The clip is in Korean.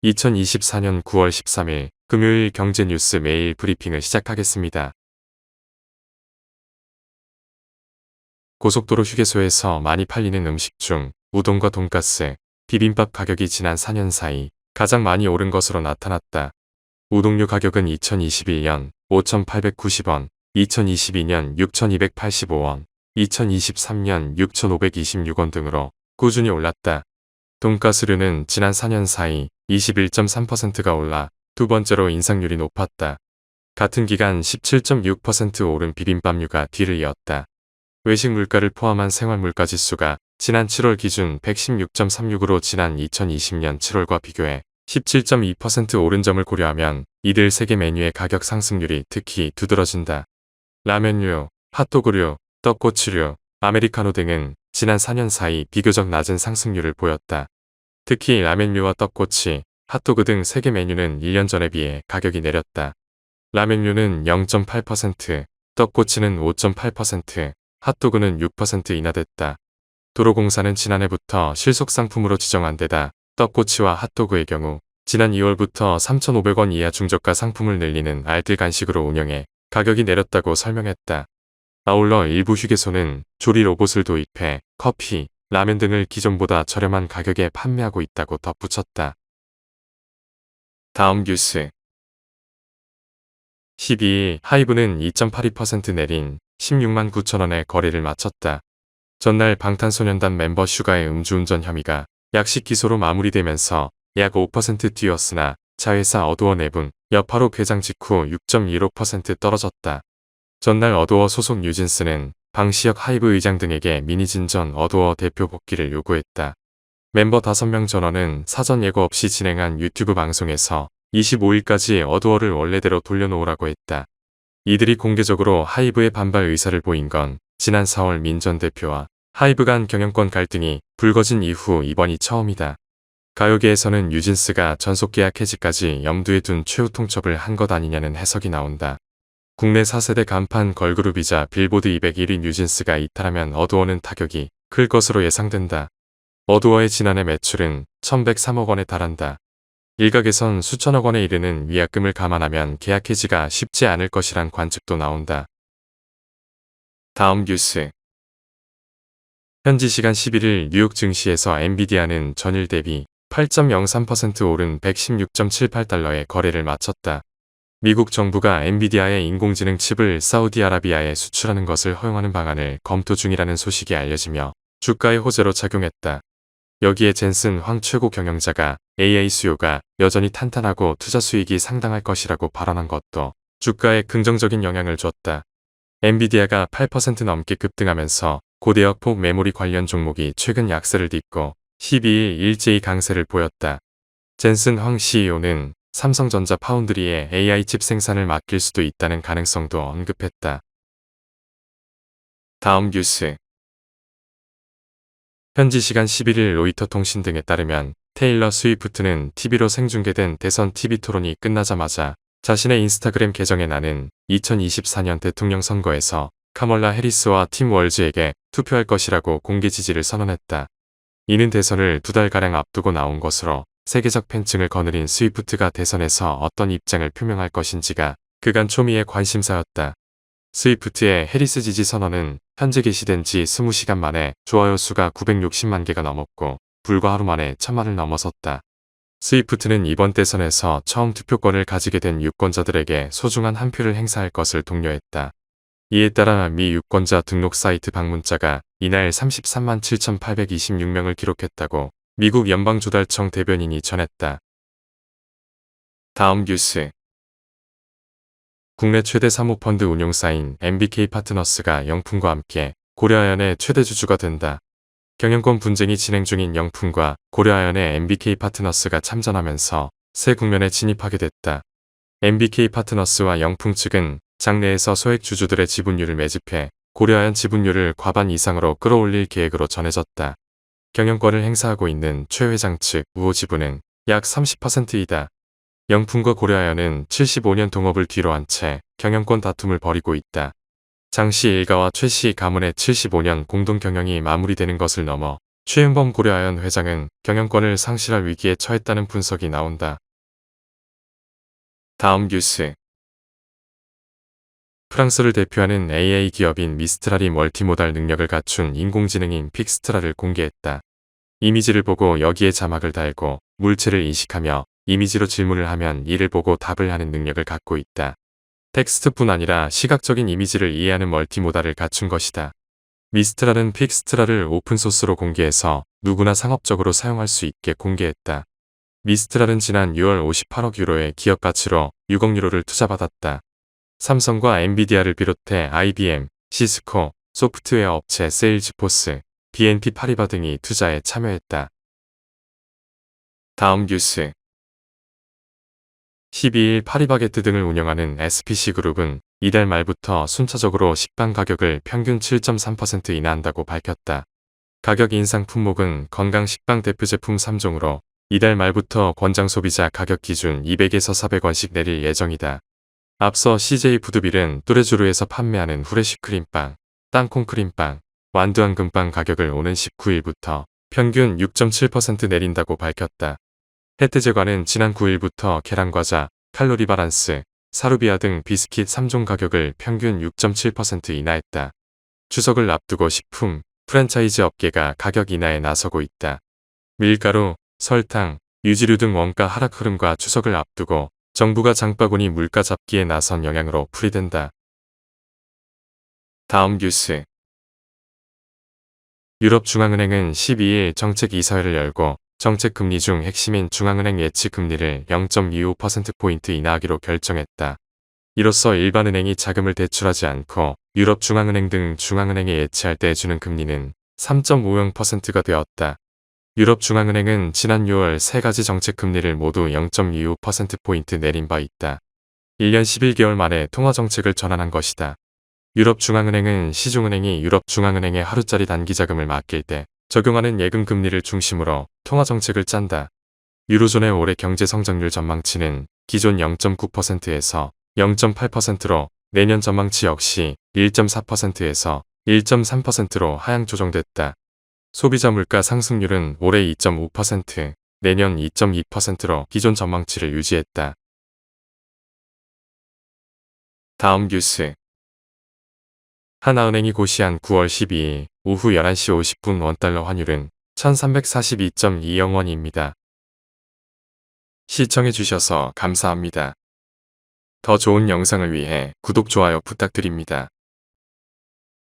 2024년 9월 13일 금요일 경제뉴스 매일 브리핑을 시작하겠습니다. 고속도로 휴게소에서 많이 팔리는 음식 중 우동과 돈가스, 비빔밥 가격이 지난 4년 사이 가장 많이 오른 것으로 나타났다. 우동류 가격은 2021년 5,890원, 2022년 6,285원, 2023년 6,526원 등으로 꾸준히 올랐다. 돈가스류는 지난 4년 사이 21.3%가 올라 두 번째로 인상률이 높았다. 같은 기간 17.6% 오른 비빔밥류가 뒤를 이었다. 외식 물가를 포함한 생활물가 지수가 지난 7월 기준 116.36으로 지난 2020년 7월과 비교해 17.2% 오른 점을 고려하면 이들 3개 메뉴의 가격 상승률이 특히 두드러진다. 라면류, 핫도그류, 떡꼬치류, 아메리카노 등은 지난 4년 사이 비교적 낮은 상승률을 보였다. 특히 라면류와 떡꼬치, 핫도그 등 3개 메뉴는 1년 전에 비해 가격이 내렸다. 라면류는 0.8%, 떡꼬치는 5.8%, 핫도그는 6% 인하됐다. 도로공사는 지난해부터 실속상품으로 지정한 데다 떡꼬치와 핫도그의 경우 지난 2월부터 3,500원 이하 중저가 상품을 늘리는 알뜰 간식으로 운영해 가격이 내렸다고 설명했다. 아울러 일부 휴게소는 조리 로봇을 도입해 커피, 라면 등을 기존보다 저렴한 가격에 판매하고 있다고 덧붙였다. 다음 뉴스. 12일 하이브는 2.82% 내린 16만 9천원에 거래를 마쳤다. 전날 방탄소년단 멤버 슈가의 음주운전 혐의가 약식 기소로 마무리되면서 약 5% 뛰었으나 자회사 어두어 내분 여파로 개장 직후 6.15% 떨어졌다. 전날 어두어 소속 뉴진스는 방시혁 하이브 의장 등에게 미니진전 어두어 대표 복귀를 요구했다. 멤버 5명 전원은 사전 예고 없이 진행한 유튜브 방송에서 25일까지 어두어를 원래대로 돌려놓으라고 했다. 이들이 공개적으로 하이브의 반발 의사를 보인 건 지난 4월 민 전 대표와 하이브 간 경영권 갈등이 불거진 이후 이번이 처음이다. 가요계에서는 뉴진스가 전속계약 해지까지 염두에 둔 최후 통첩을 한 것 아니냐는 해석이 나온다. 국내 4세대 간판 걸그룹이자 빌보드 201위 뉴진스가 이탈하면 어두어는 타격이 클 것으로 예상된다. 어두어의 지난해 매출은 1,103억 원에 달한다. 일각에선 수천억 원에 이르는 위약금을 감안하면 계약 해지가 쉽지 않을 것이란 관측도 나온다. 다음 뉴스. 현지 시간 11일 뉴욕 증시에서 엔비디아는 전일 대비 8.03% 오른 116.78달러에 거래를 마쳤다. 미국 정부가 엔비디아의 인공지능 칩을 사우디아라비아에 수출하는 것을 허용하는 방안을 검토 중이라는 소식이 알려지며 주가의 호재로 작용했다. 여기에 젠슨 황 최고 경영자가 AI 수요가 여전히 탄탄하고 투자 수익이 상당할 것이라고 발언한 것도 주가에 긍정적인 영향을 줬다. 엔비디아가 8% 넘게 급등하면서 고대역 폭 메모리 관련 종목이 최근 약세를 딛고 12일 일제히 강세를 보였다. 젠슨 황 CEO는 삼성전자 파운드리에 AI 칩 생산을 맡길 수도 있다는 가능성도 언급했다. 다음 뉴스. 현지 시간 11일 로이터 통신 등에 따르면 테일러 스위프트는 TV로 생중계된 대선 TV 토론이 끝나자마자 자신의 인스타그램 계정에 나는 2024년 대통령 선거에서 카멀라 해리스와 팀 월즈에게 투표할 것이라고 공개 지지를 선언했다. 이는 대선을 2달가량 앞두고 나온 것으로 세계적 팬층을 거느린 스위프트가 대선에서 어떤 입장을 표명할 것인지가 그간 초미의 관심사였다. 스위프트의 해리스 지지 선언은 현재 게시된 지 20시간 만에 좋아요 수가 960만 개가 넘었고 불과 하루 만에 1000만을 넘어섰다. 스위프트는 이번 대선에서 처음 투표권을 가지게 된 유권자들에게 소중한 한 표를 행사할 것을 독려했다. 이에 따라 미 유권자 등록 사이트 방문자가 이날 33만 7,826명을 기록했다고 미국 연방조달청 대변인이 전했다. 다음 뉴스. 국내 최대 사모펀드 운용사인 MBK 파트너스가 영풍과 함께 고려아연의 최대 주주가 된다. 경영권 분쟁이 진행 중인 영풍과 고려아연의 MBK 파트너스가 참전하면서 새 국면에 진입하게 됐다. MBK 파트너스와 영풍 측은 장내에서 소액 주주들의 지분율을 매집해 고려아연 지분율을 과반 이상으로 끌어올릴 계획으로 전해졌다. 경영권을 행사하고 있는 최 회장 측 우호 지분은 약 30%이다. 영풍과 고려아연은 75년 동업을 뒤로한 채 경영권 다툼을 벌이고 있다. 장 씨 일가와 최 씨 가문의 75년 공동 경영이 마무리되는 것을 넘어 최은범 고려아연 회장은 경영권을 상실할 위기에 처했다는 분석이 나온다. 다음 뉴스. 프랑스를 대표하는 AA 기업인 미스트랄이 멀티모달 능력을 갖춘 인공지능인 픽스트랄을 공개했다. 이미지를 보고 여기에 자막을 달고 물체를 인식하며 이미지로 질문을 하면 이를 보고 답을 하는 능력을 갖고 있다. 텍스트뿐 아니라 시각적인 이미지를 이해하는 멀티모달을 갖춘 것이다. 미스트랄은 픽스트랄을 오픈소스로 공개해서 누구나 상업적으로 사용할 수 있게 공개했다. 미스트랄은 지난 6월 58억 유로의 기업 가치로 6억 유로를 투자받았다. 삼성과 엔비디아를 비롯해 IBM, 시스코, 소프트웨어 업체 세일즈포스, BNP 파리바 등이 투자에 참여했다. 다음 뉴스. 12일 파리바게뜨 등을 운영하는 SPC그룹은 이달 말부터 순차적으로 식빵 가격을 평균 7.3% 인하한다고 밝혔다. 가격 인상 품목은 건강 식빵 대표 제품 3종으로 이달 말부터 권장 소비자 가격 기준 200에서 400원씩 내릴 예정이다. 앞서 CJ푸드빌은 뚜레쥬르에서 판매하는 후레쉬 크림빵, 땅콩 크림빵, 완두한 금빵 가격을 오는 19일부터 평균 6.7% 내린다고 밝혔다. 혜태제과는 지난 9일부터 계란과자, 칼로리 바란스, 사루비아 등 비스킷 3종 가격을 평균 6.7% 인하했다. 추석을 앞두고 식품, 프랜차이즈 업계가 가격 인하에 나서고 있다. 밀가루, 설탕, 유지류 등 원가 하락 흐름과 추석을 앞두고 정부가 장바구니 물가 잡기에 나선 영향으로 풀이된다. 다음 뉴스. 유럽중앙은행은 12일 정책이사회를 열고 정책금리 중 핵심인 중앙은행 예치금리를 0.25%포인트 인하하기로 결정했다. 이로써 일반은행이 자금을 대출하지 않고 유럽중앙은행 등 중앙은행에 예치할 때 주는 금리는 3.50%가 되었다. 유럽중앙은행은 지난 6월 세 가지 정책금리를 모두 0.25%포인트 내린 바 있다. 1년 11개월 만에 통화정책을 전환한 것이다. 유럽중앙은행은 시중은행이 유럽중앙은행에 하루짜리 단기자금을 맡길 때 적용하는 예금 금리를 중심으로 통화정책을 짠다. 유로존의 올해 경제성장률 전망치는 기존 0.9%에서 0.8%로 내년 전망치 역시 1.4%에서 1.3%로 하향 조정됐다. 소비자 물가 상승률은 올해 2.5%, 내년 2.2%로 기존 전망치를 유지했다. 다음 뉴스. 하나은행이 고시한 9월 12일 오후 11시 50분 원달러 환율은 1342.20원입니다. 시청해주셔서 감사합니다. 더 좋은 영상을 위해 구독, 좋아요 부탁드립니다.